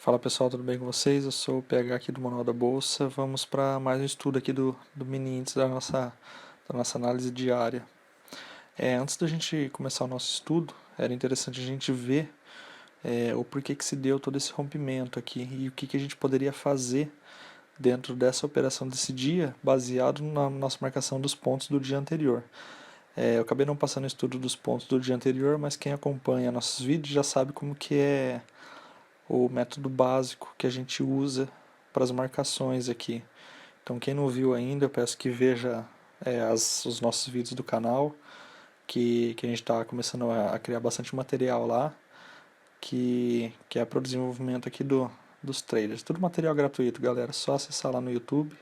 Fala pessoal, tudo bem com vocês? Eu sou o PH aqui do Manual da Bolsa. Vamos para mais um estudo aqui do mini índice da nossa análise diária. Antes da gente começar o nosso estudo, era interessante a gente ver o porquê que se deu todo esse rompimento aqui e o que a gente poderia fazer dentro dessa operação desse dia, baseado na nossa marcação dos pontos do dia anterior. Eu acabei não passando o estudo dos pontos do dia anterior, mas quem acompanha nossos vídeos já sabe como que é o método básico que a gente usa para as marcações aqui. Então quem não viu ainda, eu peço que veja os nossos vídeos do canal, que a gente está começando a criar bastante material lá, que é para o desenvolvimento aqui dos traders. Tudo material gratuito, galera, só acessar lá no YouTube,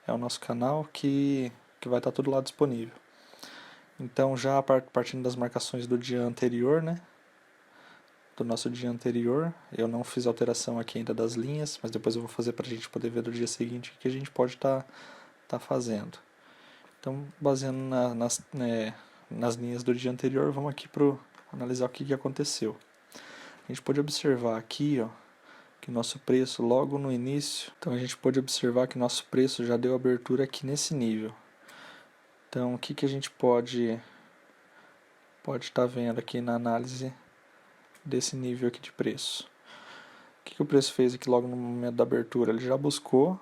é o nosso canal que vai estar tudo lá disponível. Então já partindo das marcações do dia anterior, né? Do nosso dia anterior. Eu não fiz alteração aqui ainda das linhas, mas depois eu vou fazer para a gente poder ver do dia seguinte o que a gente pode tá fazendo. Então, baseando nas linhas do dia anterior, vamos aqui para analisar o que aconteceu. A gente pode observar aqui, ó, que nosso preço logo no início, então a gente pode observar que nosso preço já deu abertura aqui nesse nível. Então, o que a gente pode estar vendo aqui na análise desse nível aqui de preço? O que o preço fez aqui logo no momento da abertura? Ele já buscou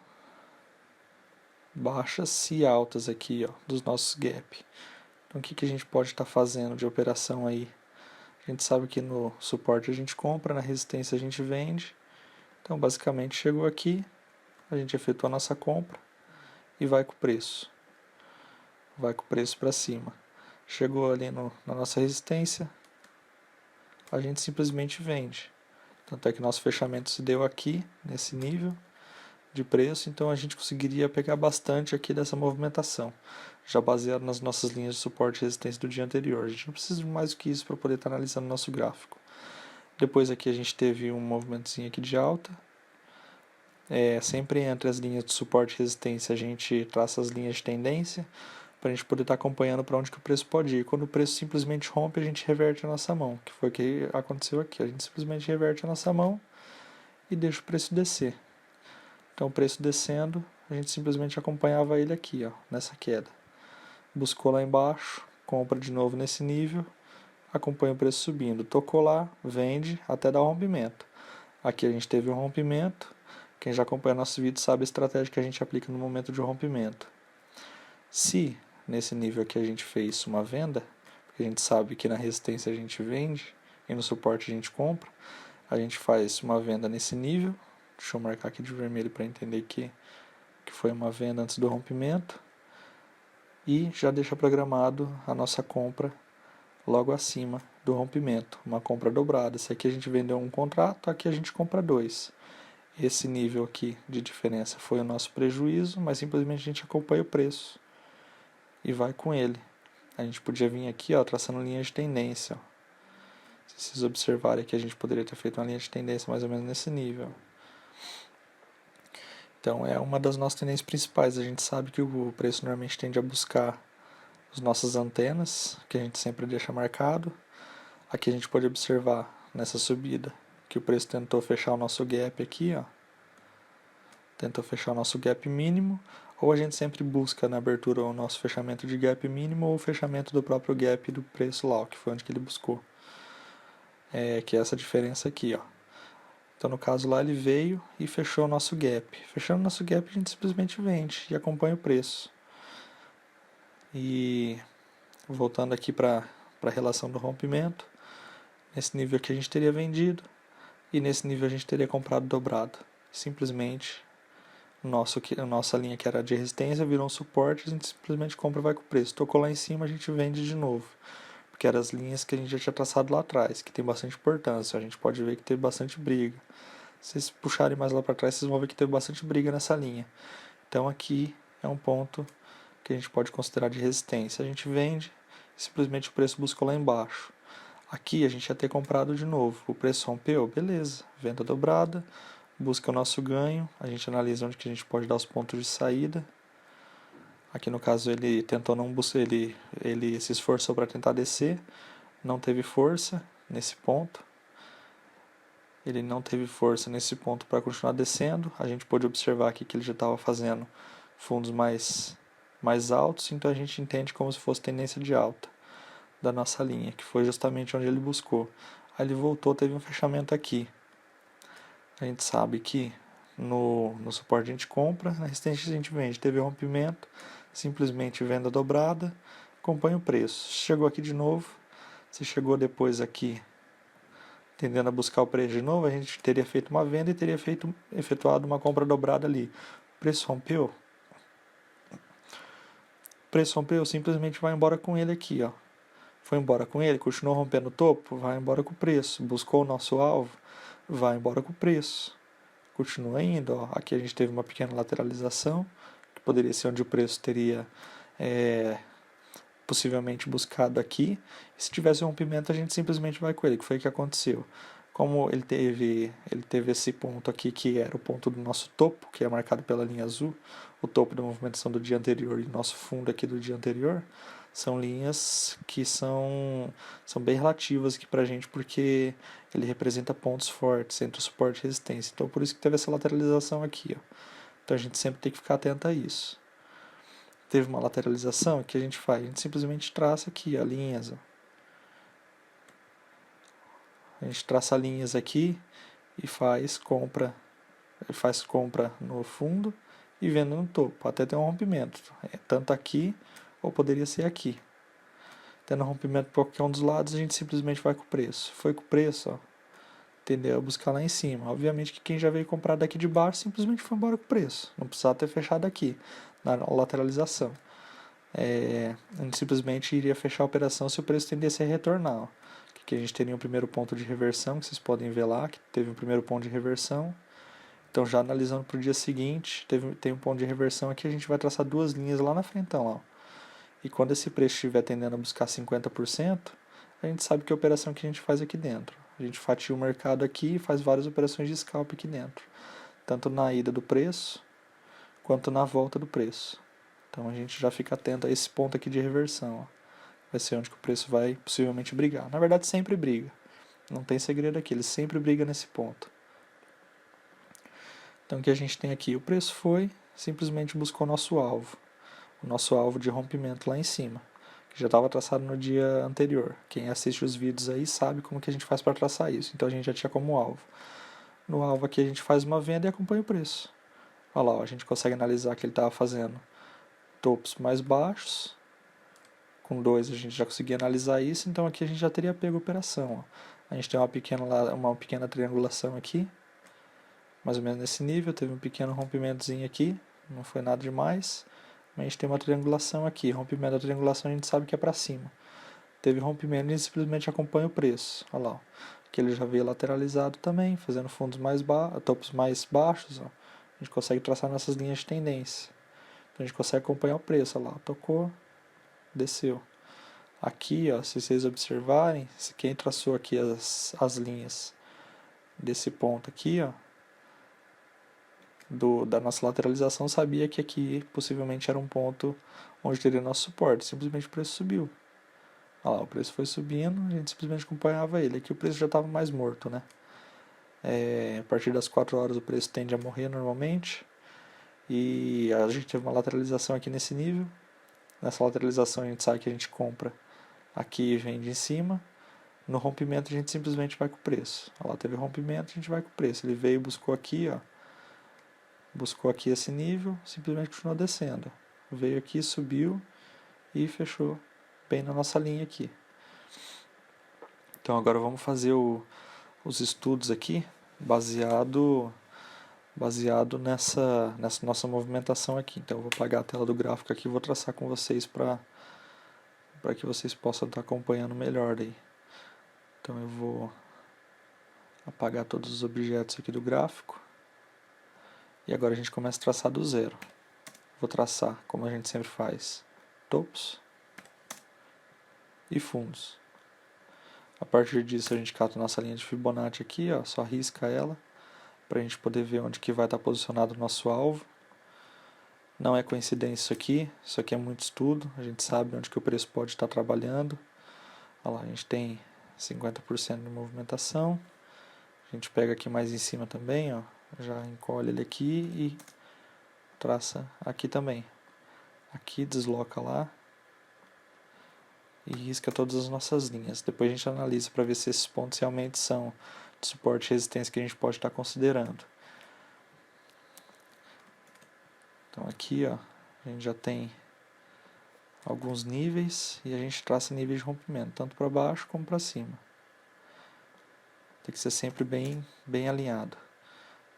baixas e altas aqui, ó, dos nossos gap. Então o que a gente pode estar fazendo de operação aí? A gente sabe que no suporte a gente compra, na resistência a gente vende. Então basicamente chegou aqui, a gente efetua a nossa compra e vai com o preço. Vai com o preço para cima. Chegou ali na nossa resistência, a gente simplesmente vende. Tanto é que nosso fechamento se deu aqui, nesse nível de preço, então a gente conseguiria pegar bastante aqui dessa movimentação, já baseado nas nossas linhas de suporte e resistência do dia anterior. A gente não precisa de mais do que isso para poder estar analisando o nosso gráfico. Depois aqui a gente teve um movimentozinho aqui de alta. Sempre entre as linhas de suporte e resistência a gente traça as linhas de tendência para a gente poder estar acompanhando para onde que o preço pode ir. Quando o preço simplesmente rompe, a gente reverte a nossa mão, que foi o que aconteceu aqui. A gente simplesmente reverte a nossa mão e deixa o preço descer. Então o preço descendo, a gente simplesmente acompanhava ele aqui, ó, nessa queda. Buscou lá embaixo, compra de novo nesse nível, acompanha o preço subindo. Tocou lá, vende até dar o rompimento. Aqui a gente teve um rompimento. Quem já acompanha nosso vídeo sabe a estratégia que a gente aplica no momento de rompimento. Se nesse nível aqui a gente fez uma venda, porque a gente sabe que na resistência a gente vende e no suporte a gente compra, a gente faz uma venda nesse nível. Deixa eu marcar aqui de vermelho para entender que foi uma venda antes do rompimento. E já deixa programado a nossa compra logo acima do rompimento, uma compra dobrada. Se aqui a gente vendeu um contrato, aqui a gente compra dois. Esse nível aqui de diferença foi o nosso prejuízo, mas simplesmente a gente acompanha o preço e vai com ele. A gente podia vir aqui, ó, traçando linhas de tendência. Ó. Se vocês observarem aqui, a gente poderia ter feito uma linha de tendência mais ou menos nesse nível. Então é uma das nossas tendências principais. A gente sabe que o preço normalmente tende a buscar as nossas antenas, que a gente sempre deixa marcado. Aqui a gente pode observar nessa subida que o preço tentou fechar o nosso gap aqui, ó. Tentou fechar o nosso gap mínimo, ou a gente sempre busca na abertura o nosso fechamento de gap mínimo ou o fechamento do próprio gap do preço lá, que foi onde que ele buscou. Que é essa diferença aqui, ó. Então no caso lá ele veio e fechou o nosso gap. Fechando o nosso gap a gente simplesmente vende e acompanha o preço. E voltando aqui para a relação do rompimento, nesse nível aqui a gente teria vendido e nesse nível a gente teria comprado dobrado. Simplesmente a nossa linha que era de resistência virou um suporte, a gente simplesmente compra e vai com o preço. Tocou lá em cima, a gente vende de novo, porque eram as linhas que a gente já tinha traçado lá atrás, que tem bastante importância. A gente pode ver que teve bastante briga. Se vocês puxarem mais lá para trás, vocês vão ver que teve bastante briga nessa linha. Então aqui é um ponto que a gente pode considerar de resistência. A gente vende, simplesmente o preço buscou lá embaixo. Aqui a gente ia ter comprado de novo, o preço rompeu, beleza, venda dobrada, busca o nosso ganho, a gente analisa onde que a gente pode dar os pontos de saída. Aqui no caso ele tentou não buscar, ele se esforçou para tentar descer, não teve força nesse ponto. ele não teve força nesse ponto para continuar descendo. A gente pôde observar aqui que ele já estava fazendo fundos mais altos, então a gente entende como se fosse tendência de alta da nossa linha, que foi justamente onde ele buscou. Aí ele voltou, teve um fechamento aqui. A gente sabe que no suporte a gente compra, na resistência a gente vende. Teve rompimento, simplesmente venda dobrada, acompanha o preço. Chegou aqui de novo, se chegou depois aqui tendendo a buscar o preço de novo, a gente teria feito uma venda e teria efetuado uma compra dobrada ali. O preço rompeu, simplesmente vai embora com ele aqui, ó. Foi embora com ele, continuou rompendo o topo, vai embora com o preço. Buscou o nosso alvo, vai embora com o preço. Continua indo, ó. Aqui a gente teve uma pequena lateralização, que poderia ser onde o preço teria possivelmente buscado aqui. E se tivesse um rompimento, a gente simplesmente vai com ele, que foi o que aconteceu. Como ele teve esse ponto aqui, que era o ponto do nosso topo, que é marcado pela linha azul, o topo da movimentação do dia anterior e o nosso fundo aqui do dia anterior, são linhas que são bem relativas aqui pra gente, porque ele representa pontos fortes entre o suporte e resistência. Então por isso que teve essa lateralização aqui, ó. Então a gente sempre tem que ficar atento a isso. Teve uma lateralização, o que a gente faz? A gente simplesmente traça aqui, ó, linhas, ó. A gente traça linhas aqui e faz compra no fundo e venda no topo, até ter um rompimento, tanto aqui ou poderia ser aqui. Tendo um rompimento por qualquer um dos lados, a gente simplesmente vai com o preço. Foi com o preço, ó, tendeu a buscar lá em cima. Obviamente que quem já veio comprar daqui de baixo simplesmente foi embora com o preço, não precisava ter fechado aqui na lateralização. A gente simplesmente iria fechar a operação se o preço tendesse a retornar, ó. Que a gente teria um primeiro ponto de reversão, que vocês podem ver lá, que teve um primeiro ponto de reversão. Então, já analisando para o dia seguinte, tem um ponto de reversão aqui, a gente vai traçar duas linhas lá na frente, ó. E quando esse preço estiver tendendo a buscar 50%, a gente sabe que operação que a gente faz aqui dentro. A gente fatia o mercado aqui e faz várias operações de scalp aqui dentro, tanto na ida do preço, quanto na volta do preço. Então, a gente já fica atento a esse ponto aqui de reversão, ó. Vai ser onde que o preço vai possivelmente brigar. Na verdade, sempre briga. Não tem segredo aqui, ele sempre briga nesse ponto. Então, o que a gente tem aqui? O preço simplesmente buscou o nosso alvo de rompimento lá em cima, que já estava traçado no dia anterior. Quem assiste os vídeos aí sabe como que a gente faz para traçar isso. Então, a gente já tinha como alvo. No alvo aqui, a gente faz uma venda e acompanha o preço. Olha lá, ó, a gente consegue analisar que ele estava fazendo topos mais baixos. Com 2 a gente já conseguia analisar isso, então aqui a gente já teria pego a operação, ó. A gente tem uma pequena triangulação aqui, mais ou menos nesse nível, teve um pequeno rompimentozinho aqui, não foi nada demais, mas a gente tem uma triangulação aqui, rompimento da triangulação a gente sabe que é para cima. Teve rompimento e simplesmente acompanha o preço, olha lá, ó. Aqui ele já veio lateralizado também, fazendo fundos topos mais baixos, ó. A gente consegue traçar nossas linhas de tendência, então a gente consegue acompanhar o preço, olha lá, tocou, desceu. Aqui, ó, se vocês observarem, quem traçou aqui as linhas desse ponto aqui, ó, da nossa lateralização, sabia que aqui possivelmente era um ponto onde teria nosso suporte. Simplesmente o preço subiu. Olha lá, o preço foi subindo, a gente simplesmente acompanhava ele. Aqui o preço já estava mais morto, né? A partir das 4 horas o preço tende a morrer normalmente. E a gente teve uma lateralização aqui nesse nível. Nessa lateralização a gente sabe que a gente compra aqui e vende em cima. No rompimento a gente simplesmente vai com o preço. Olha lá, teve rompimento, a gente vai com o preço. Ele veio e buscou aqui, ó. Buscou aqui esse nível, simplesmente continuou descendo. Veio aqui, subiu e fechou bem na nossa linha aqui. Então agora vamos fazer os estudos aqui baseado nessa nossa movimentação aqui. Então eu vou apagar a tela do gráfico aqui e vou traçar com vocês para que vocês possam estar acompanhando melhor daí. Então eu vou apagar todos os objetos aqui do gráfico. E agora a gente começa a traçar do zero. Vou traçar, como a gente sempre faz, topos e fundos. A partir disso a gente cata a nossa linha de Fibonacci aqui, ó, só risca ela, para a gente poder ver onde que vai estar posicionado o nosso alvo. Não é coincidência isso aqui é muito estudo, a gente sabe onde que o preço pode estar trabalhando. Olha lá, a gente tem 50% de movimentação, A gente pega aqui mais em cima também, ó, já encolhe ele aqui e traça aqui também. Aqui desloca lá e risca todas as nossas linhas. Depois a gente analisa para ver se esses pontos realmente são de suporte e resistência que a gente pode estar considerando. Então aqui, ó, a gente já tem alguns níveis e a gente traça níveis de rompimento, tanto para baixo como para cima. Tem que ser sempre bem alinhado,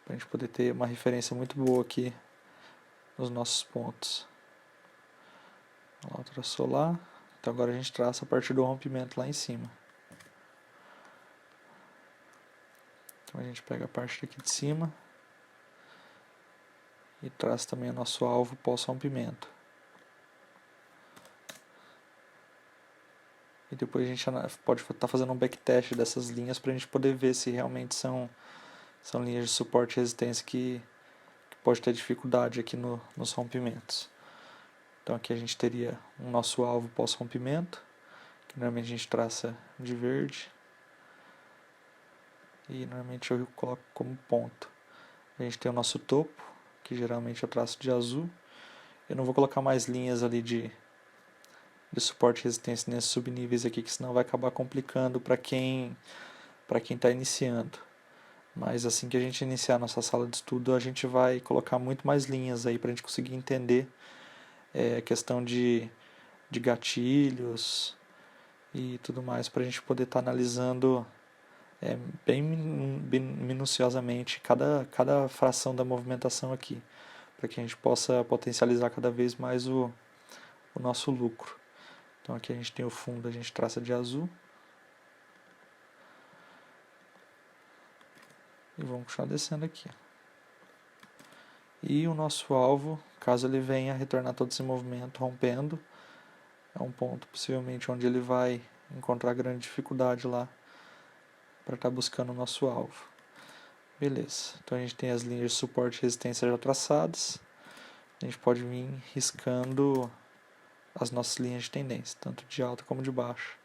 para a gente poder ter uma referência muito boa aqui nos nossos pontos. Lá, traçou lá, então agora a gente traça a partir do rompimento lá em cima. Então a gente pega a parte daqui de cima e traça também o nosso alvo pós-rompimento. E depois a gente pode estar fazendo um backtest dessas linhas para a gente poder ver se realmente são linhas de suporte e resistência que pode ter dificuldade aqui nos rompimentos. Então aqui a gente teria o nosso alvo pós-rompimento, que normalmente a gente traça de verde. E normalmente eu coloco como ponto. A gente tem o nosso topo, que geralmente eu traço de azul. Eu não vou colocar mais linhas ali de suporte e resistência nesses subníveis aqui, que senão vai acabar complicando para quem está iniciando. Mas assim que a gente iniciar a nossa sala de estudo, a gente vai colocar muito mais linhas aí para a gente conseguir entender questão de gatilhos e tudo mais, para a gente poder estar analisando bem minuciosamente cada fração da movimentação aqui, para que a gente possa potencializar cada vez mais o nosso lucro. Então aqui a gente tem o fundo, a gente traça de azul. E vamos continuar descendo aqui. E o nosso alvo, caso ele venha retornar todo esse movimento rompendo, é um ponto possivelmente onde ele vai encontrar grande dificuldade lá para estar buscando o nosso alvo. Beleza, então a gente tem as linhas de suporte e resistência já traçadas. A gente pode vir riscando as nossas linhas de tendência, tanto de alta como de baixa.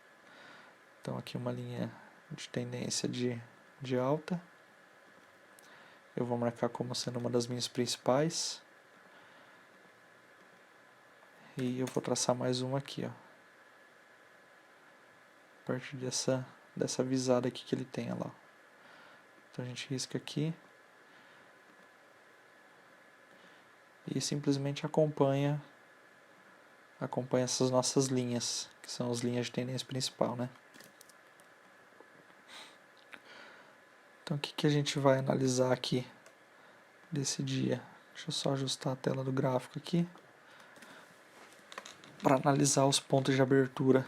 Então aqui uma linha de tendência de alta. Eu vou marcar como sendo uma das minhas principais. E eu vou traçar mais uma aqui, ó. A partir dessa visada aqui que ele tem, ó lá. Então a gente risca aqui. E simplesmente acompanha essas nossas linhas, que são as linhas de tendência principal, né? Então o que a gente vai analisar aqui desse dia? Deixa eu só ajustar a tela do gráfico aqui para analisar os pontos de abertura.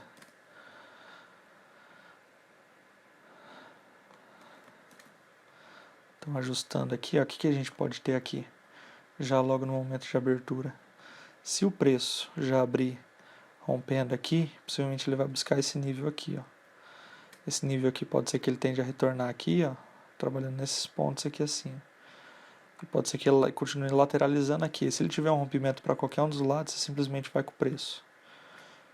Então ajustando aqui, ó, o que a gente pode ter aqui já logo no momento de abertura? Se o preço já abrir rompendo aqui, possivelmente ele vai buscar esse nível aqui, ó. Esse nível aqui pode ser que ele tende a retornar aqui, ó, trabalhando nesses pontos aqui assim. E pode ser que ele continue lateralizando aqui. Se ele tiver um rompimento para qualquer um dos lados, você simplesmente vai com o preço.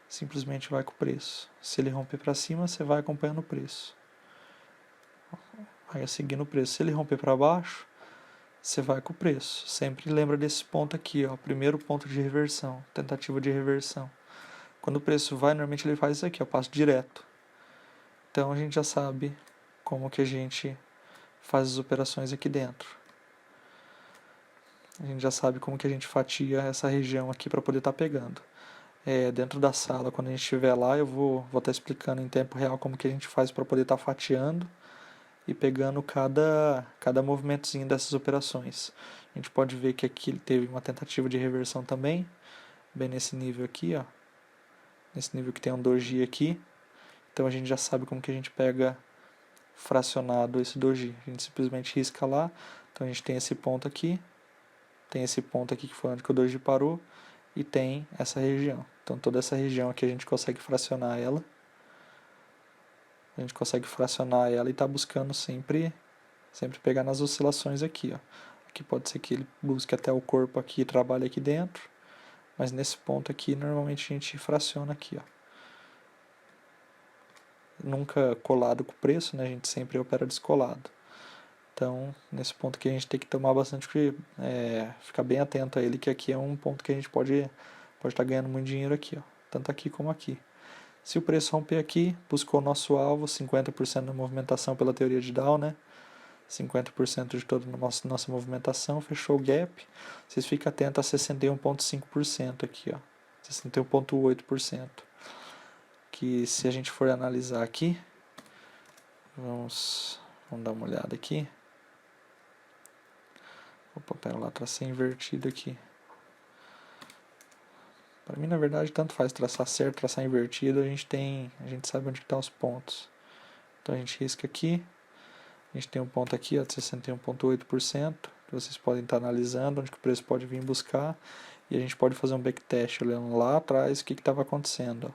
Simplesmente vai com o preço. Se ele romper para cima, você vai acompanhando o preço. Vai seguindo o preço. Se ele romper para baixo, você vai com o preço. Sempre lembra desse ponto aqui, ó, primeiro ponto de reversão, tentativa de reversão. Quando o preço vai, normalmente ele faz isso aqui, ó, passo direto. Então a gente já sabe como que a gente faz as operações aqui dentro. A gente já sabe como que a gente fatia essa região aqui para poder estar pegando. Dentro da sala, quando a gente estiver lá, eu vou estar explicando em tempo real como que a gente faz para poder estar fatiando e pegando cada movimentozinho dessas operações. A gente pode ver que aqui ele teve uma tentativa de reversão também, bem nesse nível aqui, ó. Nesse nível que tem um doji aqui. Então a gente já sabe como que a gente pega fracionado esse doji. A gente simplesmente risca lá. Então a gente tem esse ponto aqui que foi onde que o doji parou, e tem essa região. Então toda essa região aqui a gente consegue fracionar ela. A gente consegue fracionar ela e tá buscando sempre pegar nas oscilações aqui, ó. Aqui pode ser que ele busque até o corpo aqui e trabalhe aqui dentro, mas nesse ponto aqui normalmente a gente fraciona aqui, ó. Nunca colado com o preço, né? A gente sempre opera descolado. Então, nesse ponto que a gente tem que tomar bastante, ficar bem atento a ele, que aqui é um ponto que a gente pode estar ganhando muito dinheiro aqui, ó, tanto aqui como aqui. Se o preço romper aqui, buscou o nosso alvo, 50% da movimentação pela teoria de Dow, né? 50% de toda a nossa movimentação, fechou o gap. Vocês ficam atentos a 61,5% aqui, ó, 61,8%. Que se a gente for analisar aqui, vamos dar uma olhada aqui. Opa, pera lá, tracei invertido aqui. Para mim, na verdade, tanto faz traçar certo, traçar invertido, a gente sabe onde estão os pontos. Então a gente risca aqui, a gente tem um ponto aqui, ó, de 61,8%, que vocês podem estar analisando, onde que o preço pode vir buscar, e a gente pode fazer um backtest, olhando lá atrás o que estava acontecendo. Ó.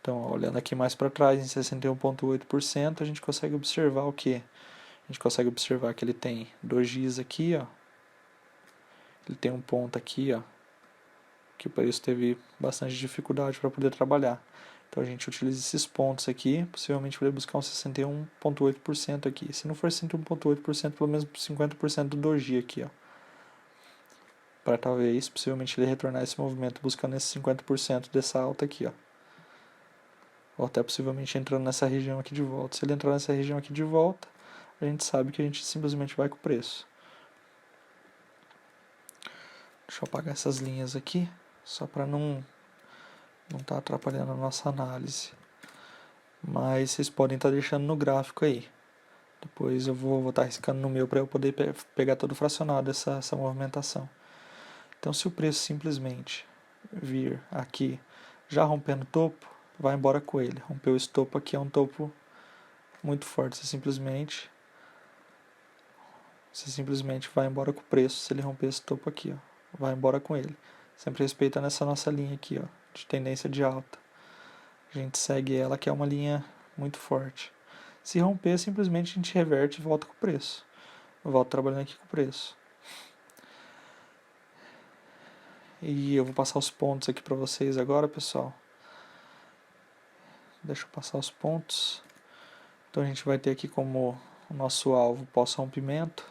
Então, ó, olhando aqui mais para trás, em 61,8%, a gente consegue observar o que? A gente consegue observar que ele tem dojis aqui, ó. Ele tem um ponto aqui, ó, que o preço teve bastante dificuldade para poder trabalhar. Então a gente utiliza esses pontos aqui, possivelmente vai buscar um 61,8% aqui. Se não for 61,8%, pelo menos 50% do doji aqui, ó. Para talvez, possivelmente, ele retornar esse movimento buscando esse 50% dessa alta aqui, ó. Ou até possivelmente entrando nessa região aqui de volta. Se ele entrar nessa região aqui de volta, a gente sabe que a gente simplesmente vai com o preço. Deixa eu apagar essas linhas aqui, só para não tá atrapalhando a nossa análise. Mas vocês podem estar deixando no gráfico aí. Depois eu vou estar riscando no meu para eu poder pegar todo fracionado essa movimentação. Então se o preço simplesmente vir aqui já rompendo o topo, vai embora com ele. Rompeu esse topo aqui, é um topo muito forte. Você simplesmente vai embora com o preço se ele romper esse topo aqui, ó. Vai embora com ele. Sempre respeitando essa nossa linha aqui, ó, de tendência de alta. A gente segue ela, que é uma linha muito forte. Se romper, simplesmente a gente reverte e volta com o preço. Eu volto trabalhando aqui com o preço. E eu vou passar os pontos aqui para vocês agora, pessoal. Deixa eu passar os pontos. Então a gente vai ter aqui como o nosso alvo pós-rompimento.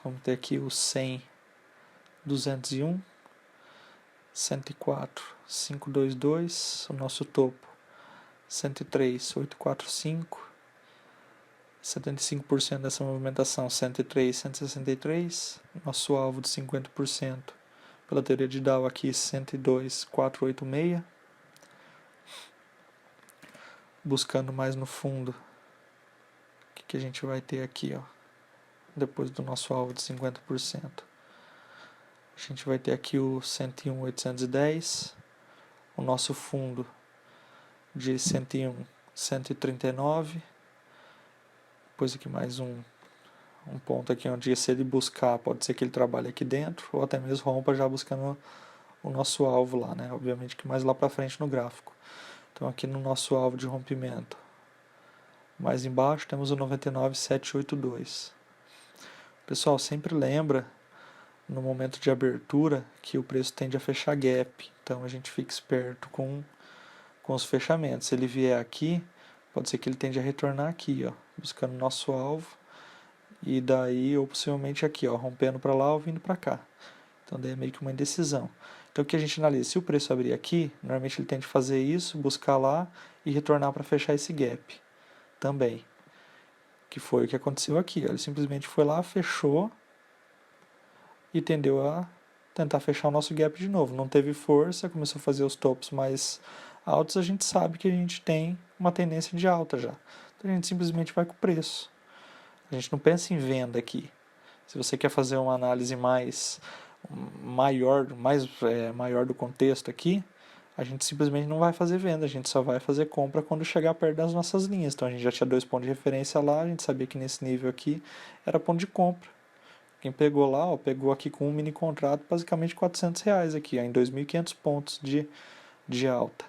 Vamos ter aqui o 100, 201, 104, 522, o nosso topo 103, 845, 75% dessa movimentação 103, 163, nosso alvo de 50% pela teoria de Dow aqui 102, 486, buscando mais no fundo o que a gente vai ter aqui, ó, depois do nosso alvo de 50%. A gente vai ter aqui o 101, 810, o nosso fundo de 101, 139, depois aqui mais um ponto aqui onde se ele buscar, pode ser que ele trabalhe aqui dentro, ou até mesmo rompa já buscando o nosso alvo lá, né? Obviamente que mais lá para frente no gráfico. Então aqui no nosso alvo de rompimento, mais embaixo temos o 99,782. Pessoal, sempre lembra no momento de abertura que o preço tende a fechar gap, então a gente fica esperto com os fechamentos. Se ele vier aqui, pode ser que ele tende a retornar aqui, ó, buscando o nosso alvo, e daí ou possivelmente aqui, ó, rompendo para lá ou vindo para cá. Então daí é meio que uma indecisão. Então o que a gente analisa? Se o preço abrir aqui, normalmente ele tende a fazer isso, buscar lá e retornar para fechar esse gap também, que foi o que aconteceu aqui, ó. Ele simplesmente foi lá, fechou e tendeu a tentar fechar o nosso gap de novo. Não teve força, começou a fazer os topos mais altos, a gente sabe que a gente tem uma tendência de alta já. Então a gente simplesmente vai com o preço. A gente não pensa em venda aqui. Se você quer fazer uma análise maior do contexto aqui, a gente simplesmente não vai fazer venda, a gente só vai fazer compra quando chegar perto das nossas linhas. Então a gente já tinha 2 pontos de referência lá, a gente sabia que nesse nível aqui era ponto de compra. Quem pegou lá, ó, pegou aqui com um mini contrato, basicamente R$400 aqui, ó, em 2.500 pontos de alta.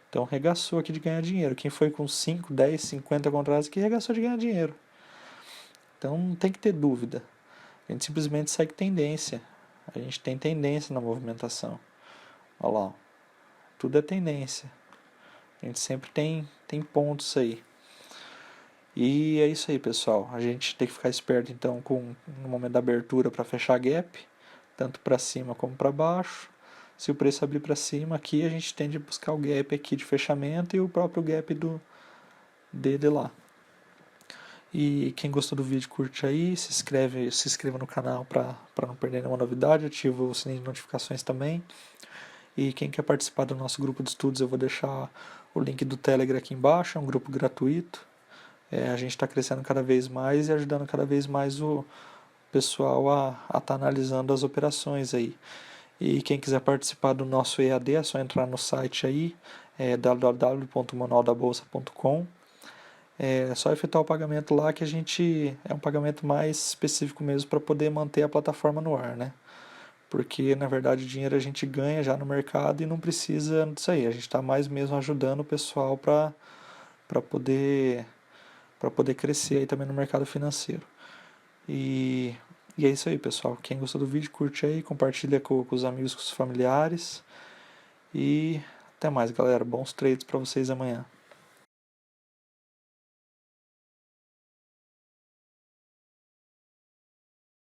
Então regaçou aqui de ganhar dinheiro. Quem foi com 5, 10, 50 contratos aqui, regaçou de ganhar dinheiro. Então não tem que ter dúvida. A gente simplesmente segue tendência. A gente tem tendência na movimentação. Olha lá, ó. Tudo é tendência. A gente sempre tem pontos aí. E é isso aí, pessoal. A gente tem que ficar esperto então no momento da abertura para fechar gap, tanto para cima como para baixo. Se o preço abrir para cima, aqui a gente tende a buscar o gap aqui de fechamento e o próprio gap dele lá. E quem gostou do vídeo, curte aí, se inscreva no canal para não perder nenhuma novidade, ativa o sininho de notificações também. E quem quer participar do nosso grupo de estudos, eu vou deixar o link do Telegram aqui embaixo, é um grupo gratuito. A gente está crescendo cada vez mais e ajudando cada vez mais o pessoal a estar analisando as operações aí. E quem quiser participar do nosso EAD, é só entrar no site aí, www.manualdabolsa.com. É só efetuar o pagamento lá, que a gente é um pagamento mais específico mesmo para poder manter a plataforma no ar, né? Porque na verdade o dinheiro a gente ganha já no mercado e não precisa disso aí. A gente está mais mesmo ajudando o pessoal para poder crescer aí também no mercado financeiro. E é isso aí, pessoal. Quem gostou do vídeo, curte aí, compartilha com os amigos, com os familiares. E até mais, galera. Bons trades para vocês amanhã.